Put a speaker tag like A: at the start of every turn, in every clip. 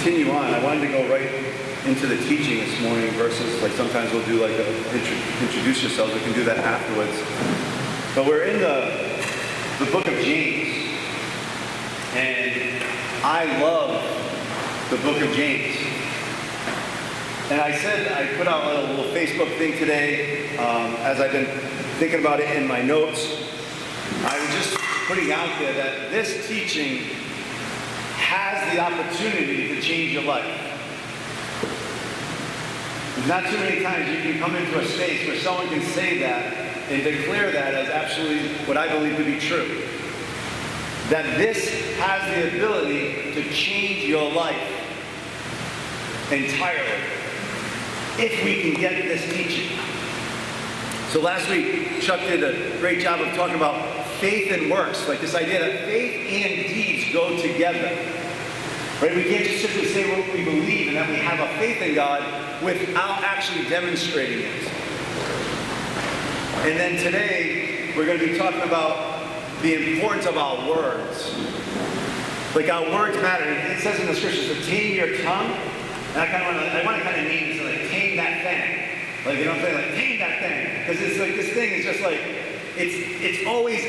A: continue on, I wanted to go right into the teaching this morning versus like sometimes we'll do like introduce yourselves. We can do that afterwards. But we're in the book of James, and I love the book of James. And I put out a little Facebook thing today as I've been thinking about it in my notes. I was just putting out there that this teaching has the opportunity to change your life. There's not too many times you can come into a space where someone can say that and declare that as absolutely what I believe to be true. That this has the ability to change your life entirely if we can get this teaching. So last week, Chuck did a great job of talking about faith and works, like this idea that faith and deeds go together. Right? We can't just simply say what we believe and that we have a faith in God without actually demonstrating it. And then today, we're going to be talking about the importance of our words. Like our words matter. It says in the scriptures to tame your tongue. And I want to kind of name this like tame that thing. Like, you know what I'm saying? Like tame that thing. Because it's like this thing is just like, it's always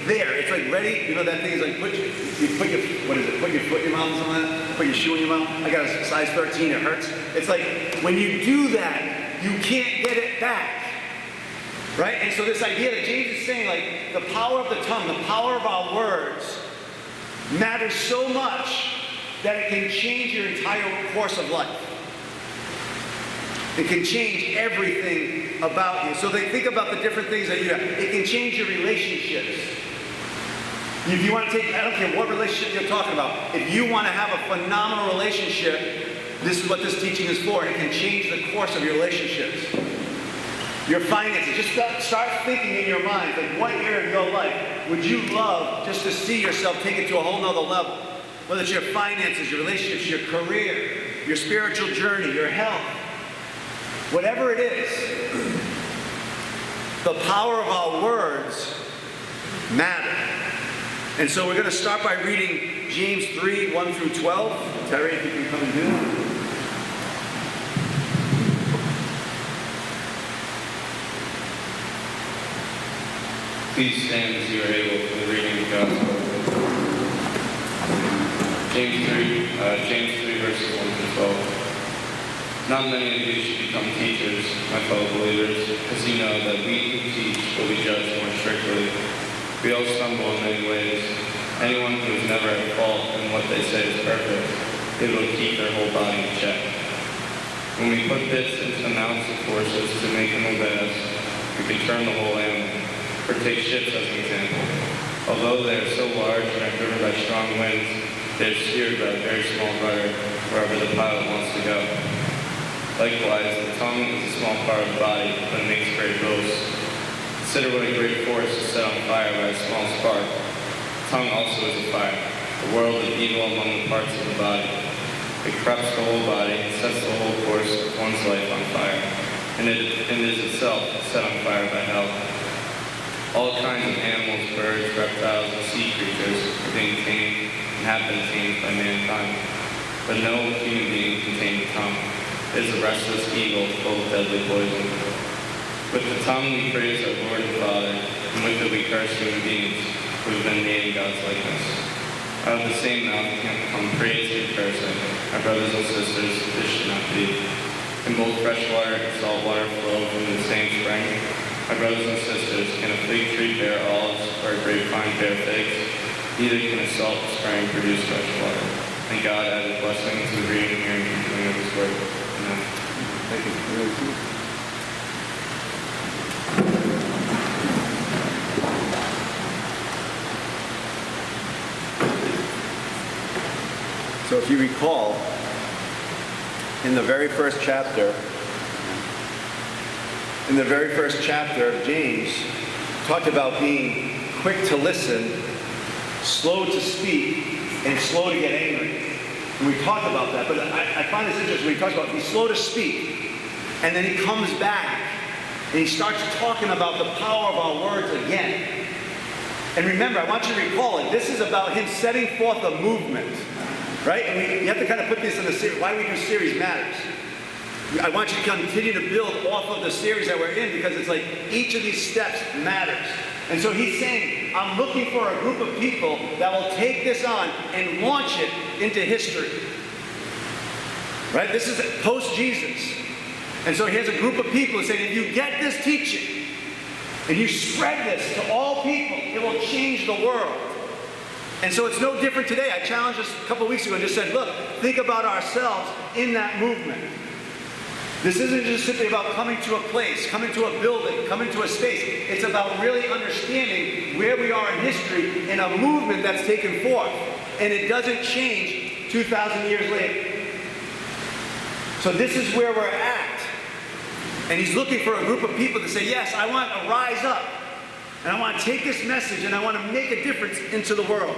A: there. It's like ready. You know that thing is like put your foot in your mouth or something like that? Put your shoe in your mouth. I got a size 13, it hurts. It's like when you do that, you can't get it back. Right? And so this idea that James is saying, like, the power of the tongue, the power of our words matters so much that it can change your entire course of life. It can change everything about you. So they think about the different things that you have. It can change your relationships. If you want to take, I don't care what relationship you're talking about. If you want to have a phenomenal relationship, this is what this teaching is for. It can change the course of your relationships. Your finances. Just start thinking in your mind, like what area of your life would you love just to see yourself take it to a whole nother level? Whether it's your finances, your relationships, your career, your spiritual journey, your health. Whatever it is, the power of our words matter. And so we're going to start by reading James 3, 1 through 12. Terry, if you can come and do that.
B: Please stand as you are able for the reading of God's word. James 3 verses 1 through 12. Not many of you should become teachers, my fellow believers, because you know that we who teach will be judged more strictly. We all stumble in many ways. Anyone who is never at fault in what they say is perfect, able to keep their whole body in check. When we put bits into the mouths of horses to make them obey us, we can turn the whole animal. Or take ships as an example. Although they are so large and are driven by strong winds, they are steered by a very small rudder wherever the pilot wants to go. Likewise, the tongue is a small part of the body, but it makes great boasts. Consider what a great forest is set on fire by a small spark. The tongue also is a fire, a world of evil among the parts of the body. It corrupts the whole body and sets the whole course of one's life on fire, and it is itself set on fire by hell. All kinds of animals, birds, reptiles, and sea creatures are being tamed and have been tamed by mankind. But no human being can tame the tongue. It is a restless evil full of deadly poison. With the tongue we praise our Lord and Father, and with it we curse human beings who have been made in God's likeness. Out of the same mouth can come praise and cursing. My brothers and sisters, this should not be. Can both fresh water and salt water flow from the same spring? My brothers and sisters, can a fig tree bear olives or a grapevine bear figs? Neither can a salt spring produce fresh water. And God add His blessing to the reading and hearing and doing of His word. Amen.
A: Thank you. So if you recall, in the very first chapter of James, talked about being quick to listen, slow to speak, and slow to get angry. And we talked about that, but I find this interesting when he talks about he's slow to speak, and then he comes back, and he starts talking about the power of our words again. And remember, I want you to recall it, this is about him setting forth a movement. right? And you have to kind of put this in the series. Why we do series matters. I want you to continue to build off of the series that we're in, because it's like each of these steps matters. And so he's saying, I'm looking for a group of people that will take this on and launch it into history. Right? This is post-Jesus. And so he has a group of people saying, if you get this teaching and you spread this to all people, it will change the world. And so it's no different today. I challenged us a couple of weeks ago and just said, look, think about ourselves in that movement. This isn't just simply about coming to a place, coming to a building, coming to a space. It's about really understanding where we are in history in a movement that's taken forth. And it doesn't change 2,000 years later. So this is where we're at. And he's looking for a group of people to say, yes, I want to rise up. And I want to take this message and I want to make a difference into the world.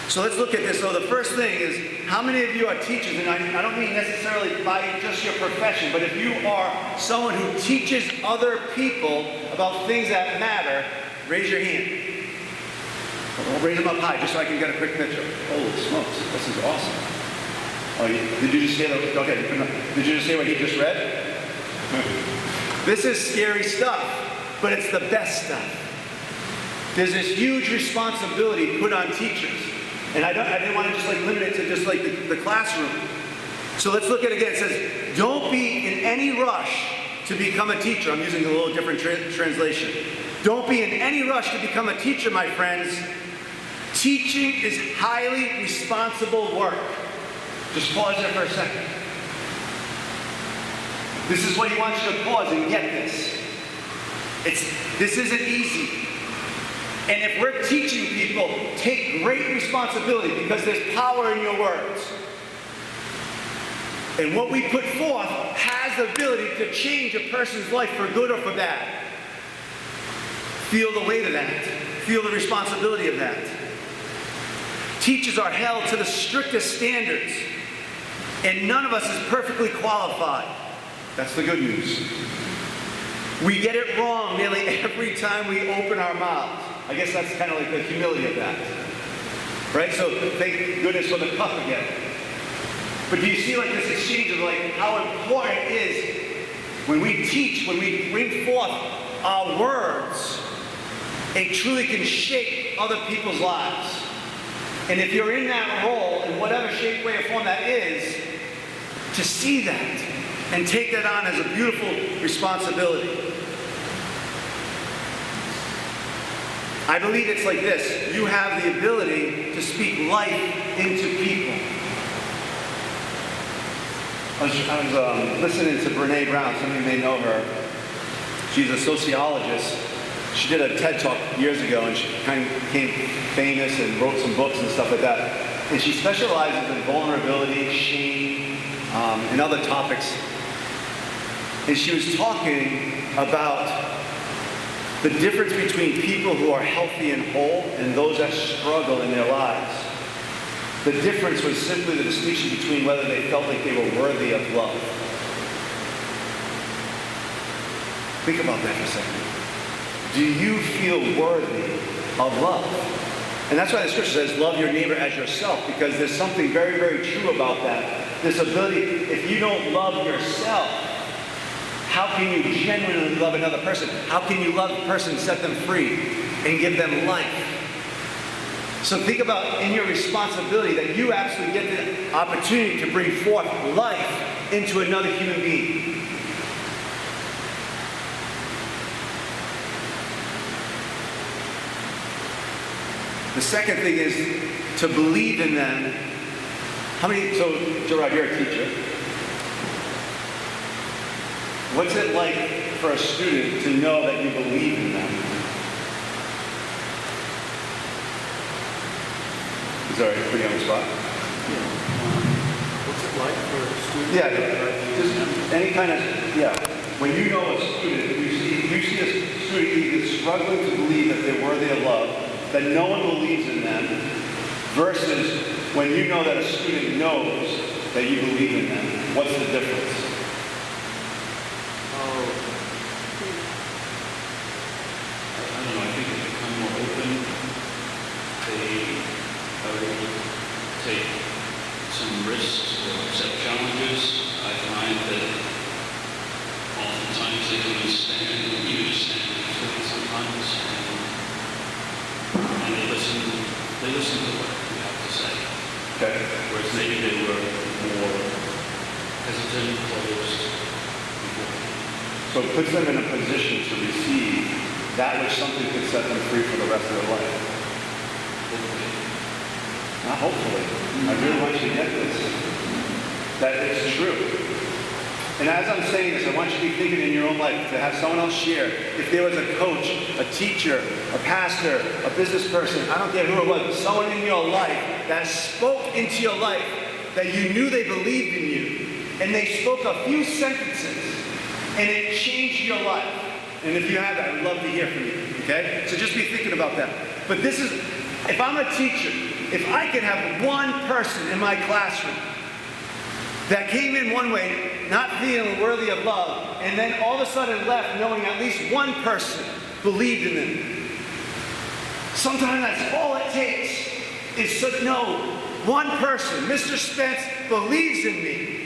A: So let's look at this. So the first thing is, how many of you are teachers? And I don't mean necessarily by just your profession, but if you are someone who teaches other people about things that matter, raise your hand. I'll raise them up high just so I can get a quick picture. Holy smokes, this is awesome. Oh, did you just hear that? Okay, did you just hear what he just read? This is scary stuff, but it's the best stuff. There's this huge responsibility put on teachers. And I didn't want to just limit it to just the classroom. So let's look at it again. It says, don't be in any rush to become a teacher. I'm using a little different translation. Don't be in any rush to become a teacher, my friends. Teaching is highly responsible work. Just pause there for a second. This is what he wants you to pause and get this. This isn't easy. And if we're teaching people, take great responsibility, because there's power in your words. And what we put forth has the ability to change a person's life for good or for bad. Feel the weight of that. Feel the responsibility of that. Teachers are held to the strictest standards, and none of us is perfectly qualified. That's the good news. We get it wrong nearly every time we open our mouths. I guess that's kind of like the humility of that. Right? So thank goodness for the cup again. But do you see this exchange of how important it is when we teach, when we bring forth our words, it truly can shape other people's lives. And if you're in that role, in whatever shape, way, or form that is, to see that and take that on as a beautiful responsibility. I believe it's like this. You have the ability to speak life into people. I was listening to Brene Brown. Some of you may know her. She's a sociologist. She did a TED Talk years ago, and she kind of became famous and wrote some books and stuff like that. And she specializes in vulnerability, shame, and other topics. And she was talking about the difference between people who are healthy and whole and those that struggle in their lives. The difference was simply the distinction between whether they felt like they were worthy of love. Think about that for a second. Do you feel worthy of love? And that's why the scripture says, love your neighbor as yourself, because there's something very, very true about that. This ability, if you don't love yourself, how can you genuinely love another person? How can you love a person, set them free, and give them life? So think about in your responsibility that you absolutely get the opportunity to bring forth life into another human being. The second thing is to believe in them. So Gerard, you're a teacher. What's it like for a student to know that you believe in them? Sorry, put you on the spot.
C: What's it like for a student?
A: Yeah, just any kind of, when you know a student, you see a student either struggling to believe that they're worthy of love, that no one believes in them, versus when you know that a student knows that you believe in them. What's the difference?
C: I don't know, I think they become more open. They are able to take They listened to what we have to say.
A: Okay.
C: Whereas maybe they were more hesitant, closed before.
A: So it puts them in a position to receive that which something could set them free for the rest of their life.
C: Hopefully.
A: Not hopefully. I really want you to get this. That it's true. And as I'm saying this, I want you to be thinking in your own life, to have someone else share. If there was a coach, a teacher, a pastor, a business person, I don't care who it was, but someone in your life that spoke into your life, that you knew they believed in you, and they spoke a few sentences, and it changed your life. And if you have that, I'd love to hear from you, okay? So just be thinking about that. But this is, if I'm a teacher, if I could have one person in my classroom that came in one way, not feeling worthy of love, and then all of a sudden left knowing at least one person believed in them. Sometimes that's all it takes, is to know one person, Mr. Spence, believes in me.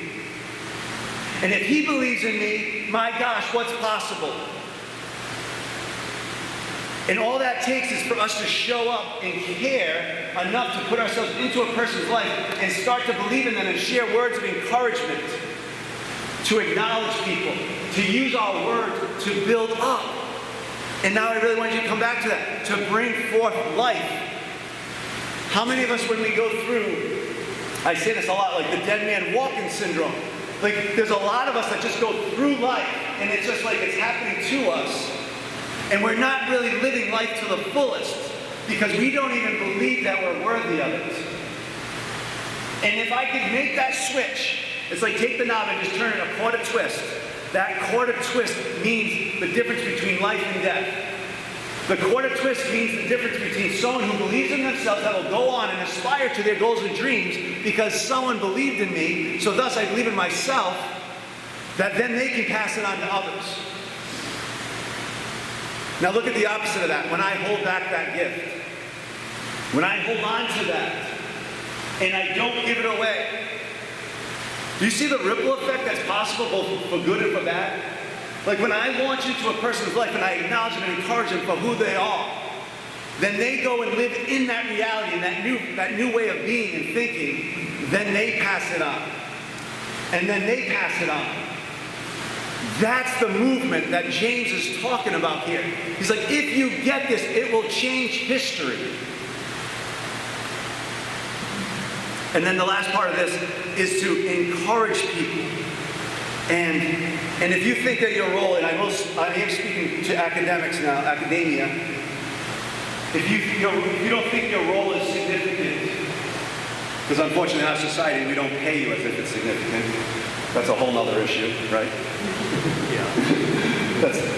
A: And if he believes in me, my gosh, what's possible? And all that takes is for us to show up and care enough to put ourselves into a person's life and start to believe in them and share words of encouragement, to acknowledge people, to use our words to build up. And now I really want you to come back to that, to bring forth life. How many of us, when we go through, I say this a lot, like the dead man walking syndrome. Like there's a lot of us that just go through life and it's just like it's happening to us. And we're not really living life to the fullest because we don't even believe that we're worthy of it. And if I could make that switch, it's like take the knob and just turn it a quarter twist. That quarter twist means the difference between life and death. The quarter twist means the difference between someone who believes in themselves that will go on and aspire to their goals and dreams because someone believed in me, so thus I believe in myself, that then they can pass it on to others. Now look at the opposite of that. When I hold back that gift, when I hold on to that, and I don't give it away, do you see the ripple effect that's possible both for good and for bad? Like when I launch into a person's life and I acknowledge them and encourage them for who they are, then they go and live in that reality and that new way of being and thinking, then they pass it on. And then they pass it on. That's the movement that James is talking about here. He's like, if you get this, it will change history. And then the last part of this is to encourage people. And if you think that your role, and I am speaking to academics now, academia, if you don't think your role is significant, because unfortunately in our society we don't pay you as if it's significant. That's a whole other issue, right? Yeah.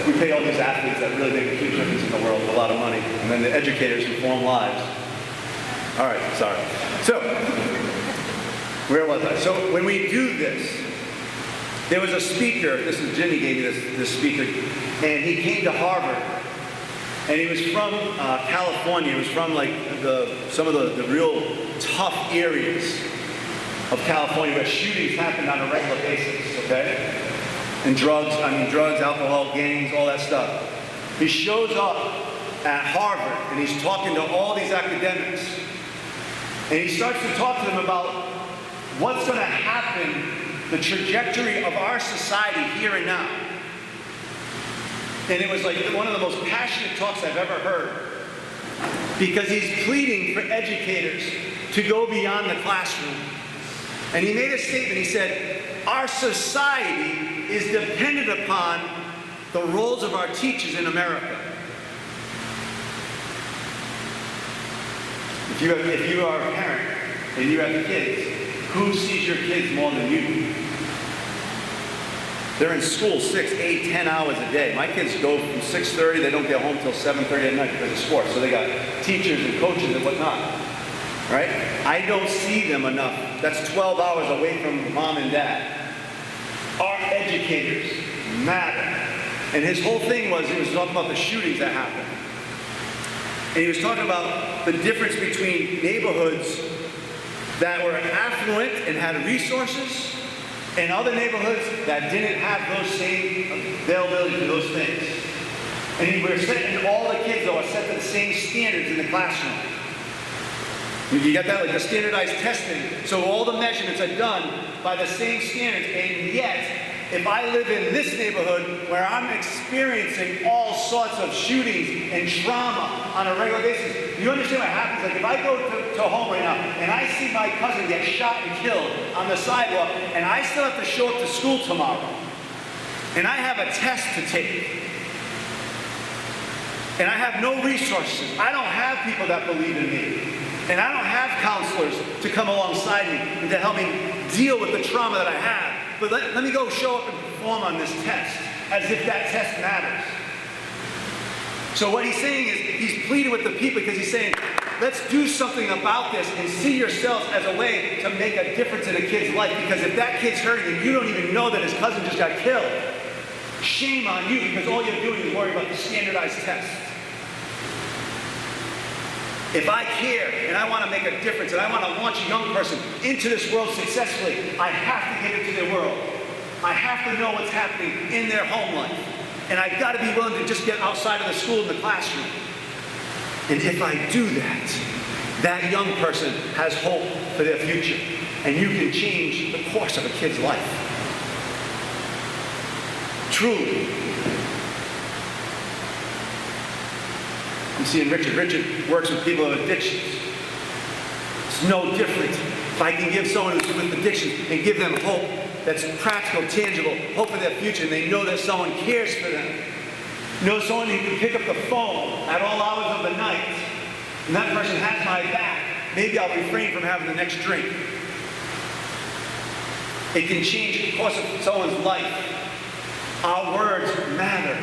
A: We pay all these athletes that really make a huge difference in the world with a lot of money. And then the educators who form lives. All right, sorry. So, where was I? So when we do this, there was a speaker, this is Jimmy gave me this speaker, and he came to Harvard. And he was from California. He was from like some of the real tough areas of California where shootings happened on a regular basis, okay? And drugs, alcohol, gangs, all that stuff. He shows up at Harvard and he's talking to all these academics. And he starts to talk to them about what's going to happen, the trajectory of our society here and now. And it was like one of the most passionate talks I've ever heard. Because he's pleading for educators to go beyond the classroom. And he made a statement, he said, our society is dependent upon the roles of our teachers in America. If you are a parent and you have kids, who sees your kids more than you do? They're in school 6, 8, 10 hours a day. My kids go from 6:30, they don't get home till 7:30 at night because of sports. So they got teachers and coaches and whatnot. Right? I don't see them enough. That's 12 hours away from mom and dad. Our educators matter. And his whole thing was, he was talking about the shootings that happened. And he was talking about the difference between neighborhoods that were affluent and had resources and other neighborhoods that didn't have those same availability to those things. And all the kids though are set to the same standards in the classroom. You get that? Like the standardized testing. So all the measurements are done by the same standards. And yet, if I live in this neighborhood where I'm experiencing all sorts of shootings and trauma on a regular basis, do you understand what happens? Like if I go to a home right now and I see my cousin get shot and killed on the sidewalk, and I still have to show up to school tomorrow, and I have a test to take, and I have no resources, I don't have people that believe in me, and I don't have counselors to come alongside me and to help me deal with the trauma that I have. But let me go show up and perform on this test as if that test matters. So what he's saying is, he's pleading with the people because he's saying, let's do something about this and see yourselves as a way to make a difference in a kid's life. Because if that kid's hurting and you don't even know that his cousin just got killed, shame on you, because all you're doing is worry about the standardized test. If I care and I want to make a difference and I want to launch a young person into this world successfully, I have to get into their world. I have to know what's happening in their home life. And I've got to be willing to just get outside of the school and the classroom. And if I do that, that young person has hope for their future. And you can change the course of a kid's life. Truly. I'm seeing Richard. Richard works with people with addictions. It's no different. If I can give someone who's with addictions and give them hope that's practical, tangible, hope for their future, and they know that someone cares for them. Know someone who can pick up the phone at all hours of the night, and that person has my back. Maybe I'll refrain from having the next drink. It can change the course of someone's life. Our words matter.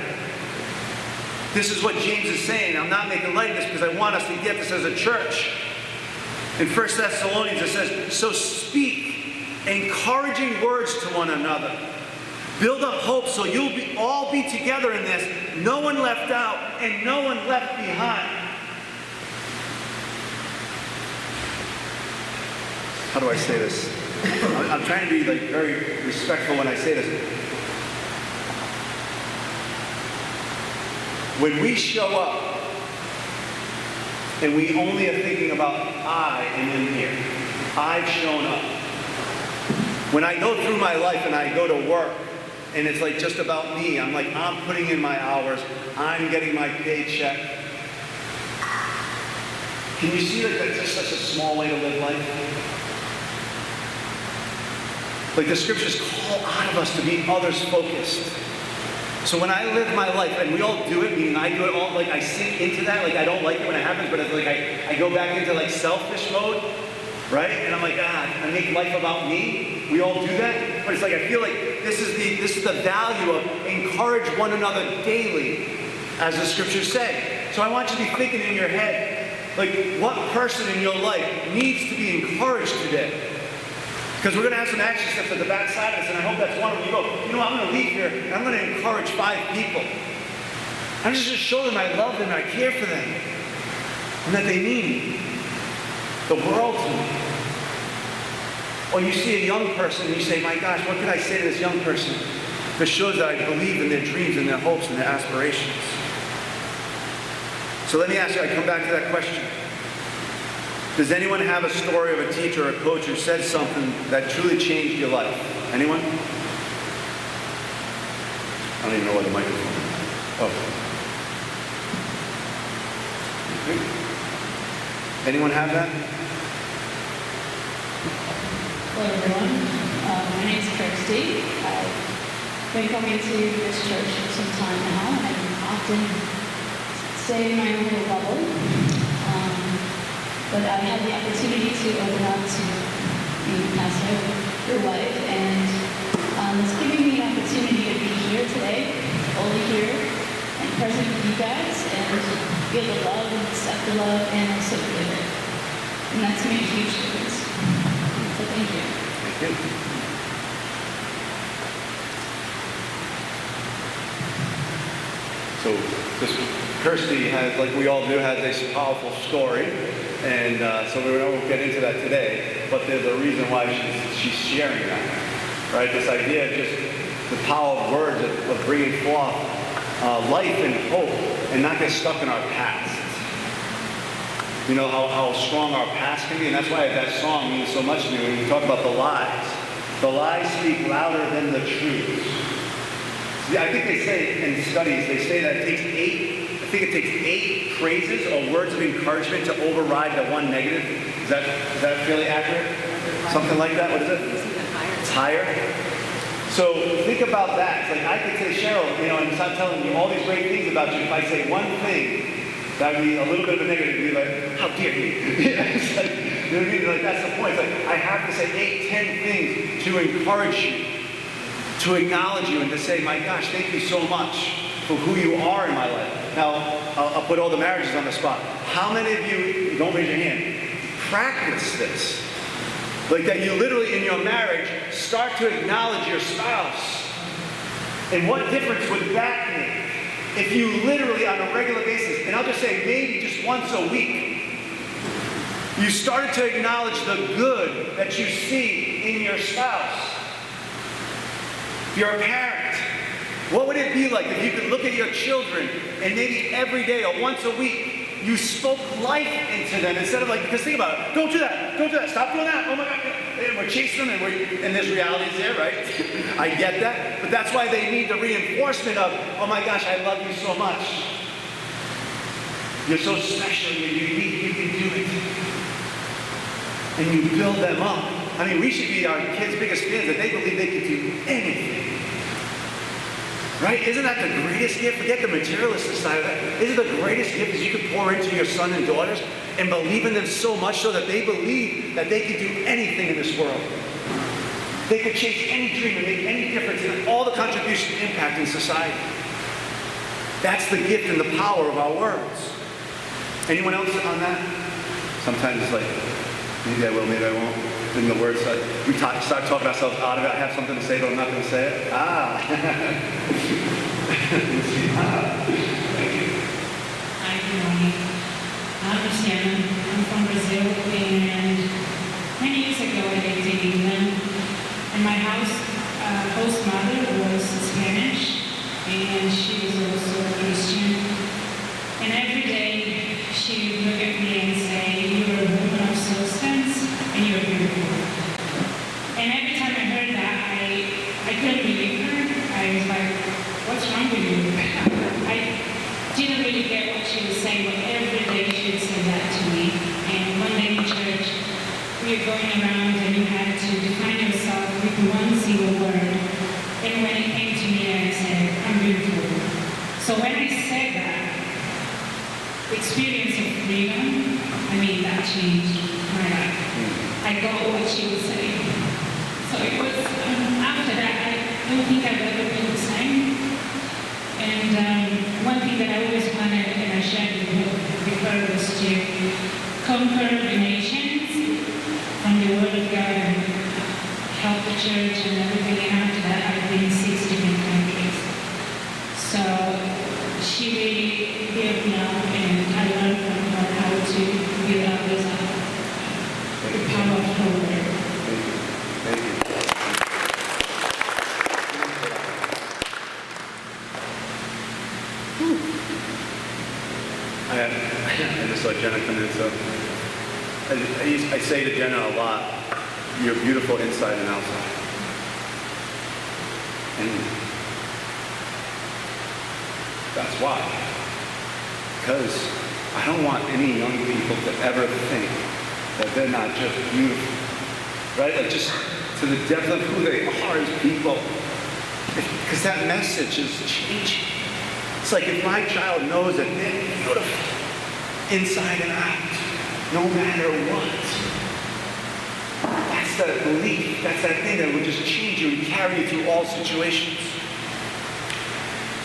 A: This is what James is saying. I'm not making light of this because I want us to get this as a church. In 1 Thessalonians it says, so speak encouraging words to one another. Build up hope so you'll all be together in this. No one left out and no one left behind. How do I say this? I'm trying to be like very respectful when I say this. When we show up and we only are thinking about I am in here, I've shown up. When I go through my life and I go to work and it's like just about me, I'm like, I'm putting in my hours, I'm getting my paycheck. Can you see that that's just such a small way to live life? Like the scriptures call out of us to be others focused. So when I live my life, and we all do it, meaning I do it all, like I sink into that, like I don't like it when it happens, but it's like I go back into like selfish mode, right? And I'm like, I make life about me. We all do that. But it's like I feel like this is the value of encourage one another daily, as the scriptures say. So I want you to be thinking in your head, like what person in your life needs to be encouraged today? Because we're going to have some action steps at the back side of this, and I hope that's one of them. You go, you know what, I'm going to leave here, and I'm going to encourage 5 people. I'm just going to show them I love them, I care for them, and that they mean the world to me. Or you see a young person, and you say, my gosh, what can I say to this young person that shows that I believe in their dreams and their hopes and their aspirations? So let me ask you, I come back to that question. Does anyone have a story of a teacher or a coach who said something that truly changed your life? Anyone? I don't even know what the microphone is. Oh. Anyone have that?
D: Hello everyone, my name is Kirsty. I've been coming to this church for some time now, and I often stay in my own little bubble. But I had the opportunity to open up to you, Pastor, your wife, and it's giving me an opportunity to be here today, fully here, and present with you guys, and feel the love and accept the love, and also give it. And that's made a huge difference. So thank you.
A: Thank you. So this Kirsty has, like we all do, has a powerful story. And so we won't get into that today, but there's a reason why she's sharing that, right? This idea of just the power of words, of bringing forth life and hope, and not get stuck in our past. You know how strong our past can be, and that's why that song means so much to me when we talk about the lies. The lies speak louder than the truth. Yeah, I think they say in studies, they say that it takes eight praises or words of encouragement to override the one negative. Is that fairly accurate? Something like that? What is it? It's higher. So think about that. It's like I could say, Cheryl, you know, and start telling you all these great things about you. If I say one thing, that would be a little bit of a negative. You'd be like, how dare you? It's like, you know what I mean? Like, that's the point. It's like I have to say 8, 10 things to encourage you, to acknowledge you, and to say, my gosh, thank you so much for who you are in my life. Now, I'll put all the marriages on the spot. How many of you, don't raise your hand, practice this? Like that you literally in your marriage start to acknowledge your spouse. And what difference would that make if you literally on a regular basis, and I'll just say maybe just once a week, you started to acknowledge the good that you see in your spouse. If you're a parent, what would it be like if you could look at your children and maybe every day or once a week you spoke life into them instead of like, because think about it, don't do that, stop doing that, oh my God, and we're chasing them and there's realities there, right? I get that, but that's why they need the reinforcement of, oh my gosh, I love you so much. You're so special, you're unique, you can do it. And you build them up. I mean, we should be our kids' biggest fans that they believe they can do anything. Right? Isn't that the greatest gift? Forget the materialistic side of that. Isn't the greatest gift is you could pour into your son and daughters and believe in them so much so that they believe that they can do anything in this world. They could chase any dream and make any difference in all the contribution and impact in society. That's the gift and the power of our words. Anyone else on that? Sometimes it's like, maybe I will, maybe I won't. In the words, we start talking ourselves out of it. I have something to say, but I'm not going to say it. Thank you.
E: Hi, good morning. I'm Luciana. I'm from Brazil, and many years ago I lived in England, and my host mother was Spanish, and she was also a Christian. And every day she would look at me and say, "You're a woman of substance, and you're beautiful." And every time I heard that, I couldn't believe her. I was like, what's wrong with you? I didn't really get what she was saying, but every day she would say that to me. And one day in church, we were going around and you had to define yourself with one single word. And when it came to me, I said, I'm beautiful. So when I said that, the experience of freedom, I mean, that changed my life. I got what she was saying. So it was, after that, I don't think I've ever been the same. And one thing that I always wanted, and I shared with her, was to conquer the nations from the Word of God and help the church and everything. And after that, I've been in 6 different countries. So she really built me up, and I learned from her how to build others up. The power of her word.
A: Thank you. I just saw Jenna come in, so I say to Jenna a lot, you're beautiful inside and outside. And that's why. Because I don't want any young people to ever think that they're not just beautiful, right? Like just to the depth of who they are as people. Because that message is changing. It's like if my child knows that they're beautiful inside and out, no matter what. That's that belief, that's that thing that will just change you and carry you through all situations.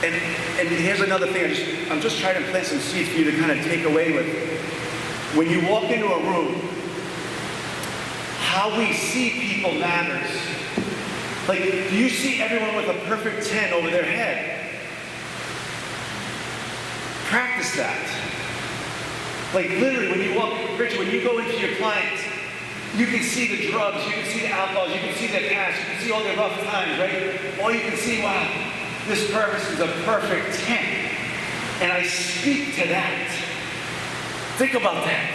A: And here's another thing, I'm just trying to plant some seeds for you to kind of take away with. When you walk into a room, how we see people matters. Like, do you see everyone with a perfect 10 over their head? Practice that. Like literally, when you walk, Richard, when you go into your clients, you can see the drugs, you can see the alcohol, you can see their past, you can see all their rough times, right? Or you can see, wow, this person is a perfect 10. And I speak to that. Think about that.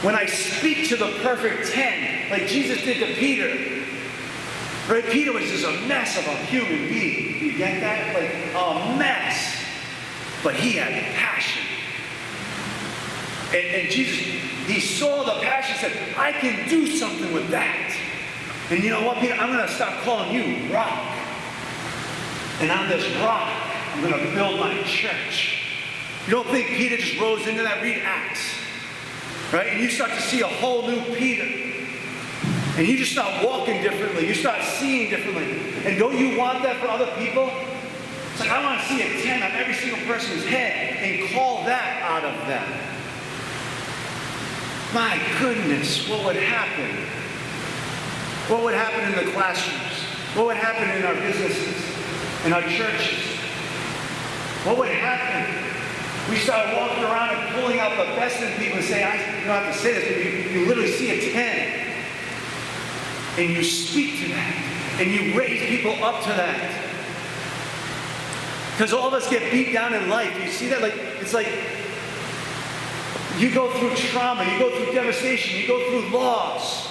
A: when I speak to the perfect 10, like Jesus did to Peter, right? Peter was just a mess of a human being. Do you get that? Like a mess. But he had passion. And Jesus, he saw the passion, said, I can do something with that. And you know what, Peter? I'm going to stop calling you rock. And on this rock, I'm going to build my church. You don't think Peter just rose into that? Read Acts. Right? And you start to see a whole new Peter. And you just start walking differently. You start seeing differently. And don't you want that for other people? It's like, I want to see a 10 on every single person's head and call that out of them. My goodness, what would happen? What would happen in the classrooms? What would happen in our businesses, in our churches? What would happen? We start walking around and pulling out the best in people and say, you don't have to say this, but you literally see a 10. And you speak to that. And you raise people up to that. Because all of us get beat down in life. You see that? It's like you go through trauma, you go through devastation, you go through loss.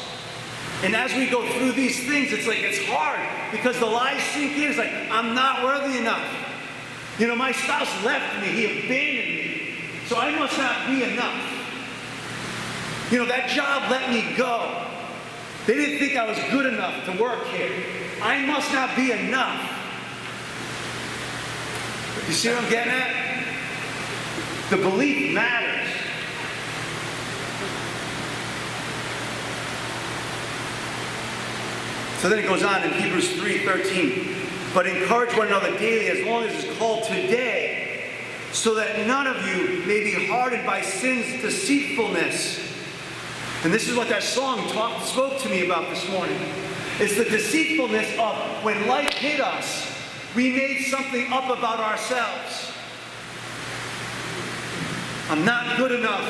A: And as we go through these things, it's hard because the lies sink in. It's like, I'm not worthy enough. You know, my spouse left me, he abandoned me, so I must not be enough. You know, that job let me go. They didn't think I was good enough to work here. I must not be enough. You see what I'm getting at? The belief matters. So then it goes on in Hebrews 3:13. But encourage one another daily as long as it's called today, so that none of you may be hardened by sin's deceitfulness. And this is what that song spoke to me about this morning. It's the deceitfulness of when life hit us, we made something up about ourselves. I'm not good enough.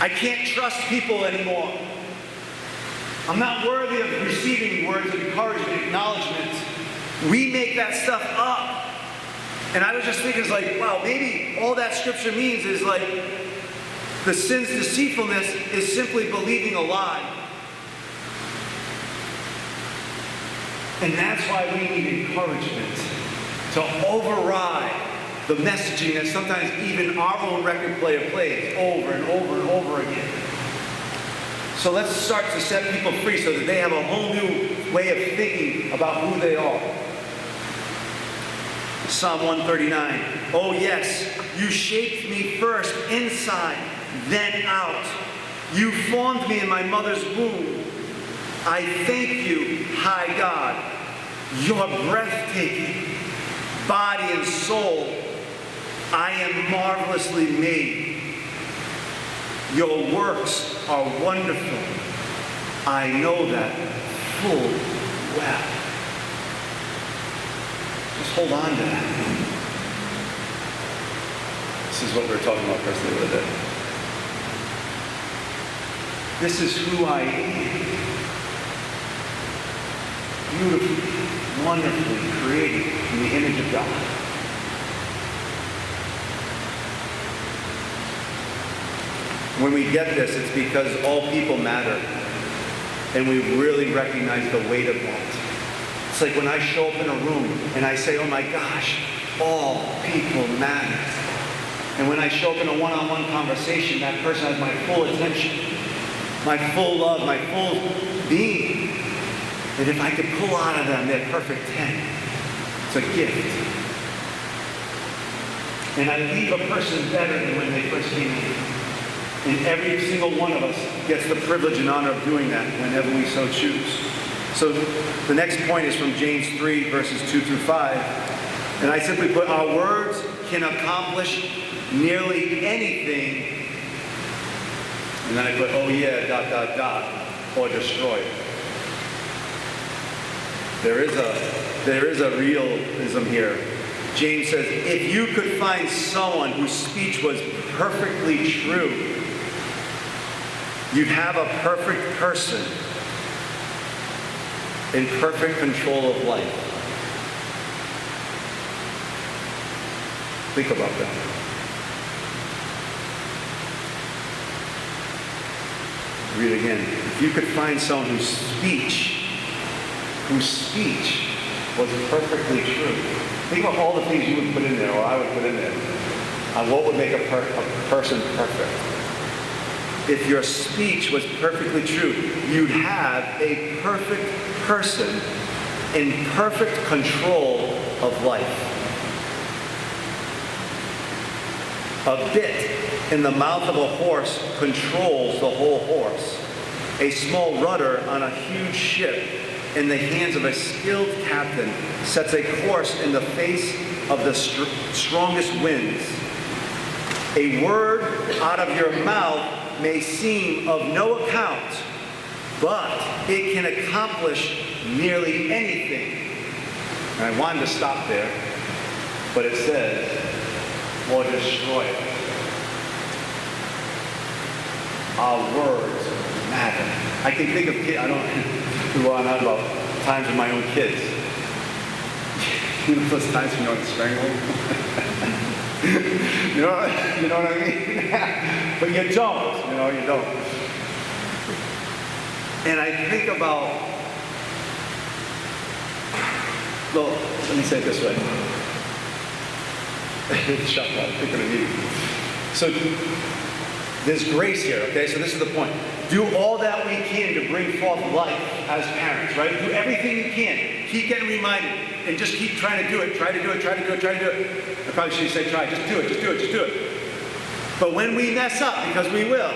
A: I can't trust people anymore. I'm not worthy of receiving words of encouragement, acknowledgement. We make that stuff up. And I was just thinking, it's like, wow, maybe all that scripture means is like the sin's deceitfulness is simply believing a lie. And that's why we need encouragement to override the messaging that sometimes even our own record player plays over and over and over again. So let's start to set people free so that they have a whole new way of thinking about who they are. Psalm 139. Oh yes, you shaped me first inside, then out. You formed me in my mother's womb. I thank you, high God. You're breathtaking. Body and soul, I am marvelously made. Your works are wonderful. I know that full well. Just hold on to that. This is what we were talking about personally the other day. This is who I am. Beautifully, wonderfully created in the image of God. When we get this, it's because all people matter. And we really recognize the weight of that. It's like when I show up in a room and I say, oh my gosh, all people matter. And when I show up in a one-on-one conversation, that person has my full attention, my full love, my full being. That if I could pull out of them their perfect 10, it's a gift. And I leave a person better than when they first came in. And every single one of us gets the privilege and honor of doing that whenever we so choose. So the next point is from James 3, verses 2 through 5. And I simply put, our words can accomplish nearly anything. And then I put, oh yeah, ... or destroy it. There is a realism here. James says, if you could find someone whose speech was perfectly true, you'd have a perfect person in perfect control of life. Think about that. Read it again. If you could find someone whose speech was perfectly true. Think about all the things you would put in there, or I would put in there, on what would make a person perfect. If your speech was perfectly true, you'd have a perfect person in perfect control of life. A bit in the mouth of a horse controls the whole horse. A small rudder on a huge ship in the hands of a skilled captain sets a course in the face of the strongest winds. A word out of your mouth may seem of no account, but it can accomplish nearly anything. And I wanted to stop there, but it says, or destroy it. Our words matter. I can think of kids, I don't go on about times with my own kids. You know those times when you want to strangle them? you know what I mean? But you don't, you don't. And I think about, well, let me say it this way. Shut up, pick on you. So there's grace here, okay? So this is the point. Do all that we can to bring forth life as parents, right? Do everything you can. Keep getting reminded and just keep trying to do it. Try to do it, try to do it, try to do it. I probably shouldn't say try. Just do it, just do it, just do it. But when we mess up, because we will,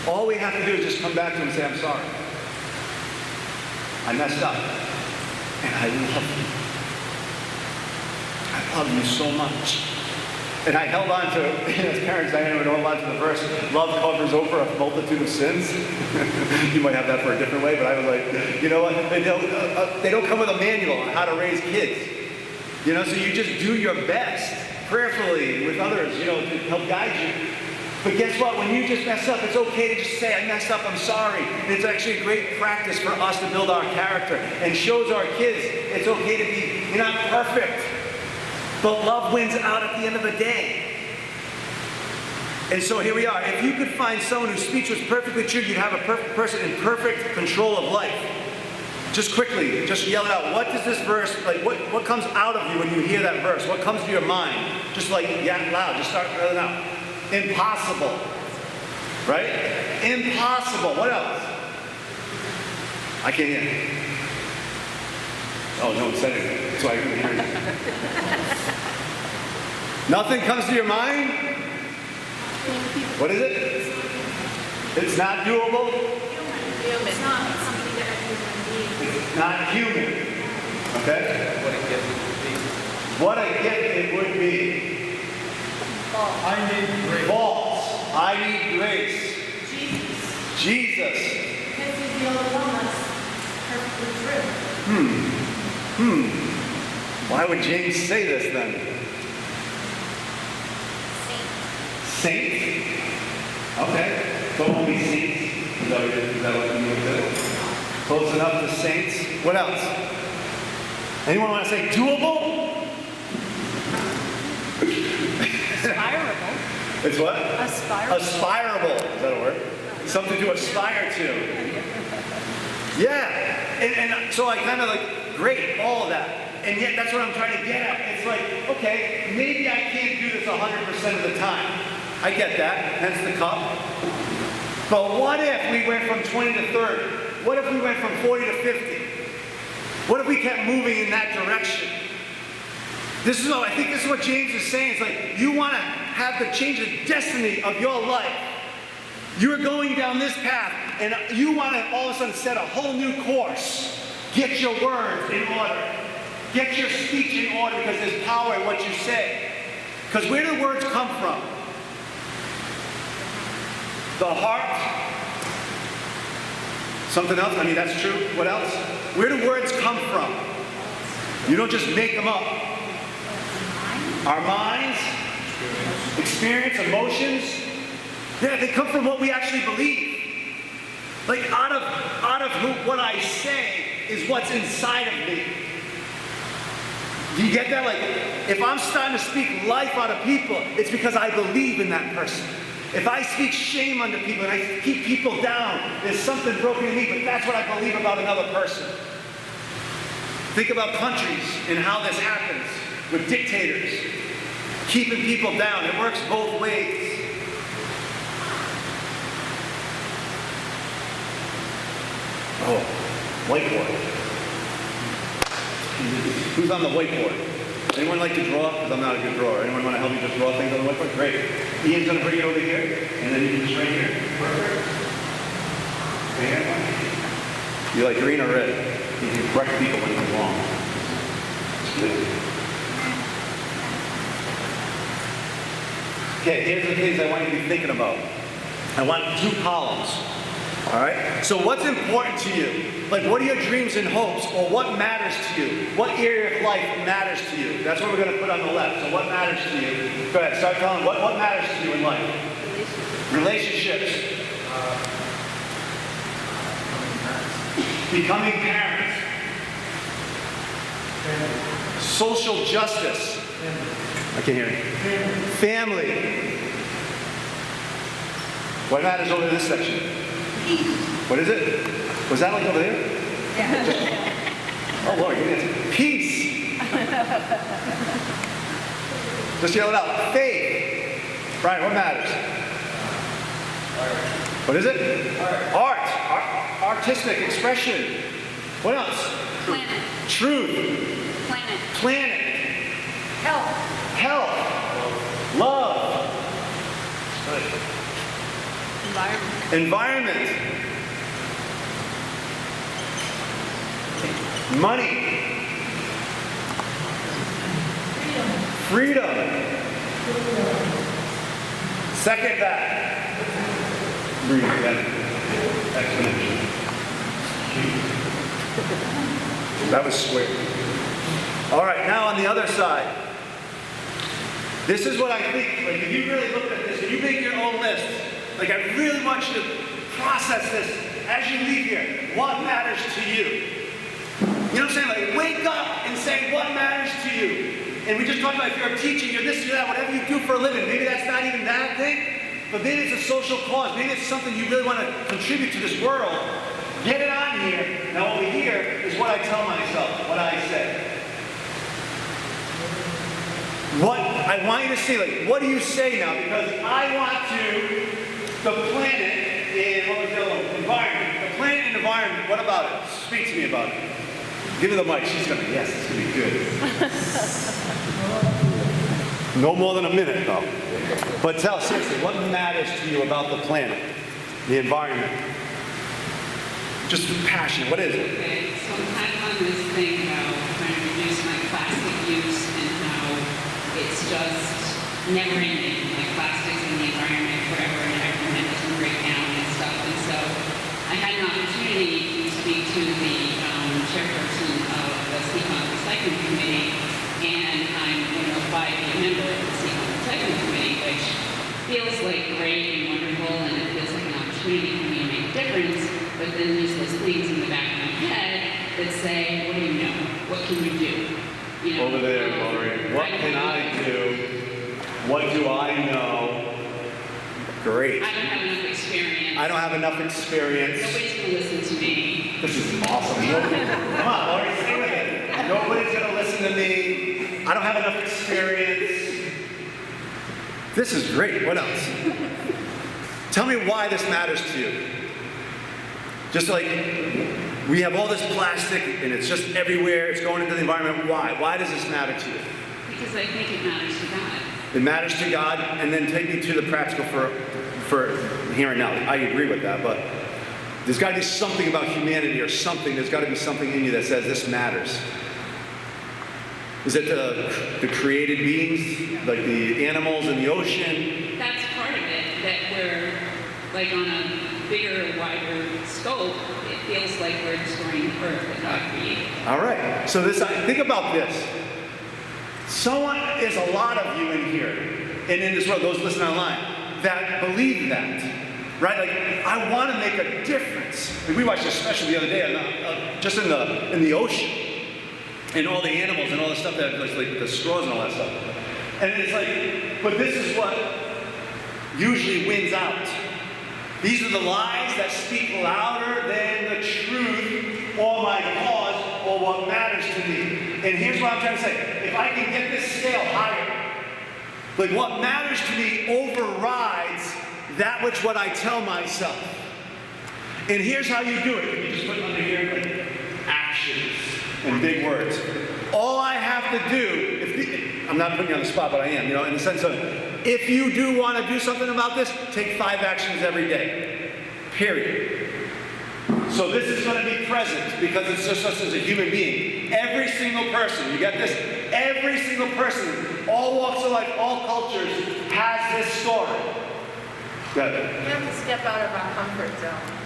A: all we have to do is just come back to him and say, I'm sorry. I messed up. And I love you. I love you so much. And I held on to, as parents, Diana would hold on to the verse, love covers over a multitude of sins. You might have that for a different way, but I was like, you know what? They don't come with a manual on how to raise kids. You know, so you just do your best, prayerfully, with others, to help guide you. But guess what? When you just mess up, it's okay to just say, I messed up, I'm sorry. And it's actually a great practice for us to build our character and shows our kids it's okay to be, you're not perfect. But love wins out at the end of the day. And so here we are. If you could find someone whose speech was perfectly true, you'd have a perfect person in perfect control of life. Just quickly, just yell it out. What does this verse, what comes out of you when you hear that verse? What comes to your mind? Just yeah, loud, just start yelling out. Impossible. Right? Impossible. What else? I can't hear. Oh, no one said it. That's why I couldn't hear you. Nothing comes to your mind? What is it? It's not doable?
F: It's not something that
A: It's not human. Okay? What a gift it would be.
F: I need grace.
A: False. I need grace. Jesus.
F: Because he's the only one that's perfectly true.
A: Why would James say this then? Saints? Okay. So only saints? Is that what you would say? Close enough to saints? What else? Anyone want to say doable?
F: Aspirable.
A: It's what?
F: Aspirable.
A: Aspirable. Is that a word? Something to aspire to. Yeah. And so I kind of great, all of that. And yet that's what I'm trying to get at. It's like, okay, maybe I can't do this 100% of the time. I get that, hence the cup. But what if we went from 20 to 30? What if we went from 40 to 50? What if we kept moving in that direction? I think this is what James is saying. It's like, you want to have the change the destiny of your life. You're going down this path, and you want to all of a sudden set a whole new course. Get your words in order. Get your speech in order, because there's power in what you say. Because where do words come from? The heart. Something else? I mean, that's true. What else? Where do words come from? You don't just make them up. Our minds, experience, emotions. Yeah, they come from what we actually believe. Like out of what I say is what's inside of me. Do you get that? Like, if I'm starting to speak life out of people, it's because I believe in that person. If I speak shame unto people and I keep people down, there's something broken in me, but that's what I believe about another person. Think about countries and how this happens with dictators, keeping people down. It works both ways. Oh, whiteboard. Who's on the whiteboard? Anyone like to draw? Because I'm not a good drawer. Anyone want to help me just draw things on the whiteboard? Great. Ian's going to bring it over here, and then you can just right here. Perfect. You like green or red? You can correct people when it's wrong. Okay, here's the things I want you to be thinking about. I want 2 columns. All right? So what's important to you? Like, what are your dreams and hopes, or what matters to you? What area of life matters to you? That's what we're going to put on the left. So what matters to you? Go ahead, start telling what matters to you in life. Relationships. Becoming parents. Social justice. I can't hear you. Family. What matters over this section? What is it? Was that like over there? Yeah. Oh Lord, give me a peace. Just yell it out. Faith. Brian, what matters? What is it? Art. Artistic expression. What else?
F: Planet.
A: Truth. Planet. Health. Love. Environment. Money. Freedom. Second that. Breathe again. Exponential. That was square. All right, now on the other side. This is what I think. Like, if you really look at this, if you make your own list, like, I really want you to process this as you leave here. What matters to you? You know what I'm saying? Like, wake up and say what matters to you. And we just talked about if you're a teacher, you're this, you're that, whatever you do for a living. Maybe that's not even that thing, but maybe it's a social cause. Maybe it's something you really want to contribute to this world. Get it on here. Now over here is what I tell myself, what I say. What I want you to see, like, what do you say now? Because I want to, the planet and, what was the other one? Environment. The planet and environment, what about it? Speak to me about it. Give her the mic. She's going to, yes, it's going to be good. No more than a minute, though. But tell, seriously, what matters to you about the planet, the environment? Just passion. What is it?
G: Okay, so I'm kind of on this thing about trying to reduce my plastic use and how it's just never ending. Like, plastic's in the environment forever and ever, and it doesn't break down and stuff. And so I had an opportunity to speak to the chairperson of the Seahawk Recycling Committee, and I'm going to apply to be a member of the Seahawk Recycling Committee, which feels like great and wonderful, and it feels like an opportunity for me to make a difference. But then there's those things in the back of my head that say, what do you know? What can you do? You know,
A: over there, Lori. What can I do? What do I know? Great.
G: I don't have enough experience.
A: I don't have enough experience.
G: Nobody's going to listen to me.
A: This is awesome. Come on, Lori, stay with it. Nobody's going to listen to me. I don't have enough experience. This is great. What else? Tell me why this matters to you. Just like we have all this plastic and it's just everywhere. It's going into the environment. Why? Why does this matter to you?
G: Because I think it matters to God.
A: It matters to God, and then take me to the practical for here and now. I agree with that, but there's got to be something about humanity or something. There's got to be something in you that says this matters. Is it the created beings, like the animals in the ocean?
G: That's part of it, that we're, like, on a bigger, wider scope, it feels like we're destroying the earth that God created.
A: All right. So think about this. There's a lot of you in here, and in this world, those listening online, that believe that, right? Like, I want to make a difference. Like, we watched a special the other day, just in the ocean, and all the animals and all the stuff that, like the straws and all that stuff. And it's like, but this is what usually wins out. These are the lies that speak louder than the truth or my cause or what matters to me. And here's what I'm trying to say. If I can get this scale higher, like what matters to me overrides that which what I tell myself. And here's how you do it. You just put under here like actions and big words. All I have to do, I'm not putting you on the spot, but I am, in the sense of, if you do want to do something about this, take 5 actions every day. Period. So this is going to be present because it's just us as a human being. Every single person, you get this? Every single person, all walks of life, all cultures, has this story. Go ahead.
F: We have to step out of our comfort zone.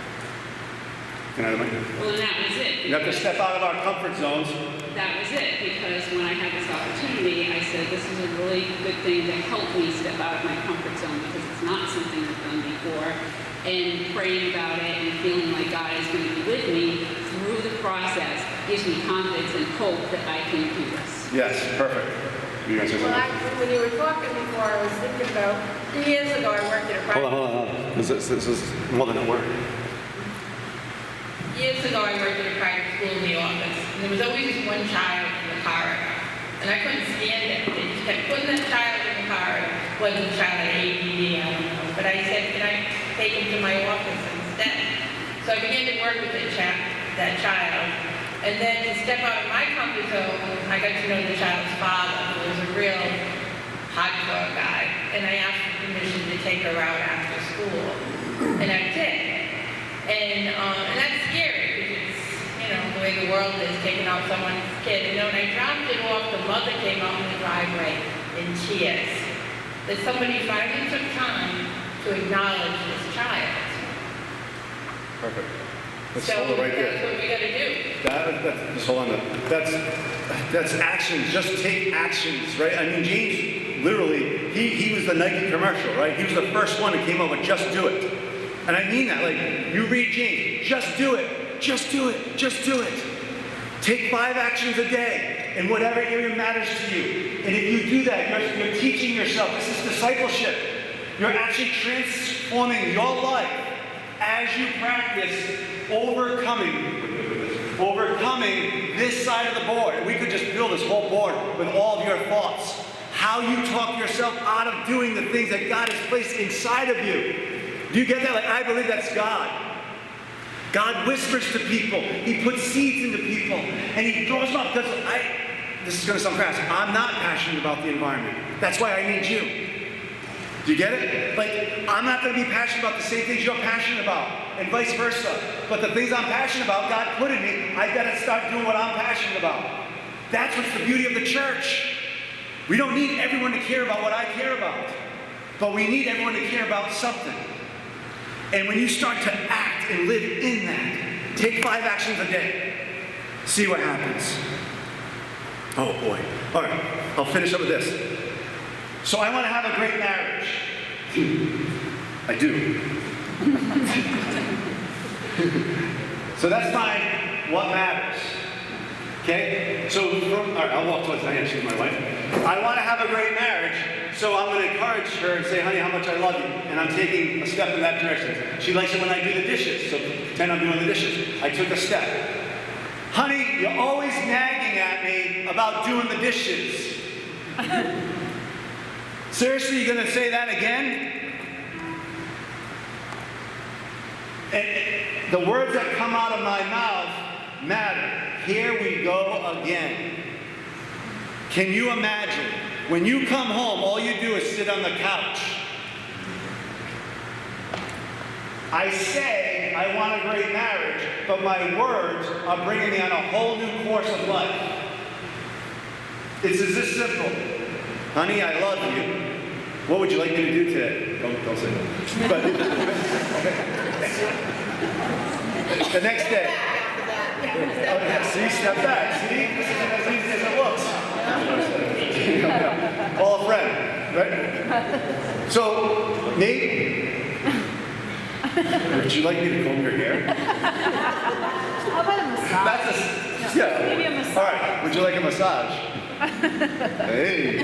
A: Can I have the mic?
G: Well, and that was it.
A: We have to step out of our comfort zones.
G: That was it, because when I had this opportunity, I said, this is a really good thing to help me step out of my comfort zone, because it's not something I've done before. And praying about it and feeling like God is going to be with me through the process gives me confidence and hope that I can do this.
A: Yes, perfect. You guys say
F: Well,
A: something?
F: when you were talking before, I was thinking about, 3 years ago, I worked at a private.
A: Hold on. This is more than a word.
F: Years ago, I worked at a private school in the office, and there was always this one child in the corridor, and I couldn't stand it. They just kept putting that child in the corridor. Wasn't the child had ADD, I don't know, but I said, can I take him to my office instead? So I began to work with that child, and then to step out of my comfort zone, I got to know the child's father, who was a real hardcore guy, and I asked for permission to take her out after school, and I did. And that's scary, because it's, the way the world is, taking out someone's kid. And when I dropped it off, the mother came out in the driveway in tears. That somebody finally took time to acknowledge this child.
A: Perfect. Let's
F: So
A: hold it right
F: that's
A: there.
F: what we gotta do.
A: Just hold on. That's actions. Just take actions, right? I mean, James, literally, he was the Nike commercial, right? He was the first one that came up with just do it. And I mean that, like, you read James, just do it, just do it, just do it. Take 5 actions a day in whatever area matters to you. And if you do that, you're teaching yourself. This is discipleship. You're actually transforming your life as you practice overcoming this side of the board. And we could just fill this whole board with all of your thoughts. How you talk yourself out of doing the things that God has placed inside of you. Do you get that? Like, I believe that's God. God whispers to people. He puts seeds into people. And he throws them up because this is going to sound crass, I'm not passionate about the environment. That's why I need you. Do you get it? Like, I'm not going to be passionate about the same things you're passionate about, and vice versa. But the things I'm passionate about, God put in me, I've got to start doing what I'm passionate about. That's what's the beauty of the church. We don't need everyone to care about what I care about. But we need everyone to care about something. And when you start to act and live in that, take 5 actions a day. See what happens. Oh boy. All right, I'll finish up with this. So I want to have a great marriage. I do. So that's my what matters. Okay? So, all right, I'll walk towards Diane, she's my wife. I want to have a great marriage, so I'm going to encourage her and say, honey, how much I love you. And I'm taking a step in that direction. She likes it when I do the dishes, so pretend I'm doing the dishes. I took a step. Honey, you're always nagging at me about doing the dishes. Seriously, you're going to say that again? And the words that come out of my mouth matter. Here we go again. Can you imagine? When you come home, all you do is sit on the couch. I say I want a great marriage, but my words are bringing me on a whole new course of life. It's this simple. Honey, I love you. What would you like me to do today? Don't say that. But the next day. See, step back. See, this isn't as easy as it looks. Call a friend, right? So, Nate, would you like me to comb your hair?
F: How about a massage?
A: Yeah.
F: Maybe a massage.
A: All right. Would you like a massage? Hey.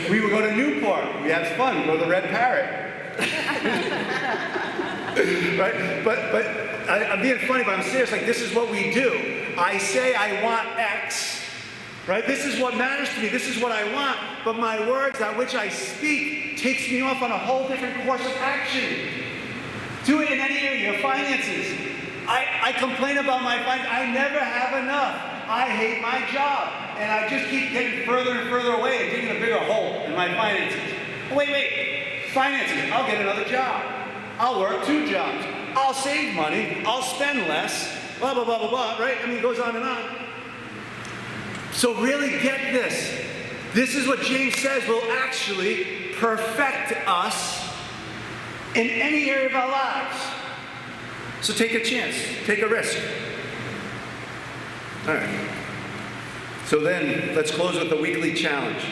A: We would go to Newport. Newport. We have fun. We go to the Red Parrot. Right? But I'm being funny, but I'm serious. Like, this is what we do. I say I want X. Right? This is what matters to me. This is what I want. But my words, that which I speak, takes me off on a whole different course of action. Do it in any area. Your finances. I complain about my finances. I never have enough. I hate my job. And I just keep getting further and further away and digging a bigger hole in my finances. Wait. Finances. I'll get another job. I'll work 2 jobs. I'll save money. I'll spend less. Blah, blah, blah, blah, blah. Right? I mean, it goes on and on. So really get this. This is what James says will actually perfect us in any area of our lives. So take a chance. Take a risk. All right. So then, let's close with the weekly challenge.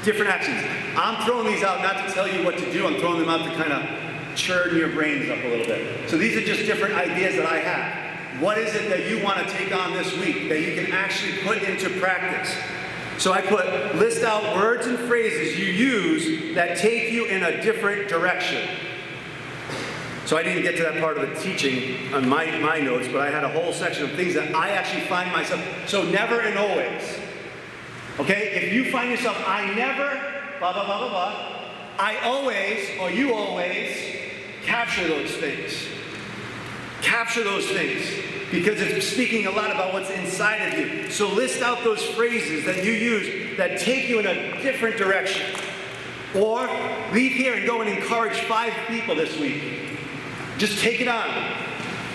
A: Different actions. I'm throwing these out not to tell you what to do. I'm throwing them out to kind of churn your brains up a little bit. So these are just different ideas that I have. What is it that you want to take on this week that you can actually put into practice? So I put, list out words and phrases you use that take you in a different direction. So I didn't get to that part of the teaching on my notes, but I had a whole section of things that I actually find myself. So never and always. Okay? If you find yourself, I never, blah, blah, blah, blah, blah. I always, or you always, capture those things. Capture those things. Because it's speaking a lot about what's inside of you. So list out those phrases that you use that take you in a different direction. Or leave here and go and encourage 5 people this week. Just take it on.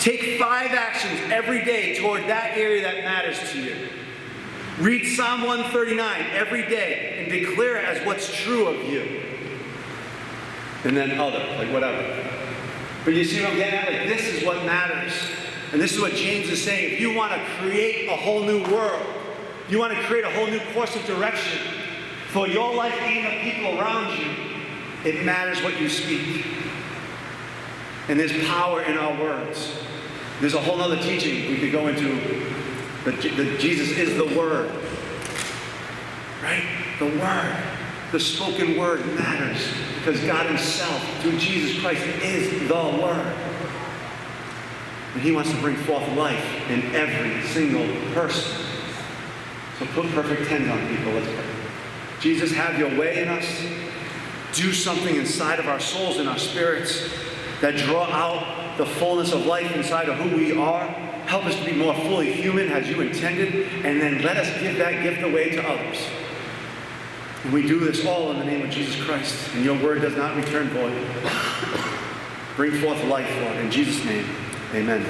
A: Take 5 actions every day toward that area that matters to you. Read Psalm 139 every day and declare it as what's true of you. And then other, like whatever. But you see what I'm getting at? Like, this is what matters. And this is what James is saying. If you want to create a whole new world, you want to create a whole new course of direction for your life and the people around you, it matters what you speak. And there's power in our words. There's a whole other teaching we could go into. That Jesus is the Word. Right? The Word. The spoken word matters. Because God Himself, through Jesus Christ, is the Word. And He wants to bring forth life in every single person. So put perfect 10s on people. Let's pray. Jesus, have your way in us. Do something inside of our souls and our spirits that draw out the fullness of life inside of who we are. Help us to be more fully human as you intended, and then let us give that gift away to others. And we do this all in the name of Jesus Christ, and your word does not return void. Bring forth life, Lord, in Jesus' name, amen.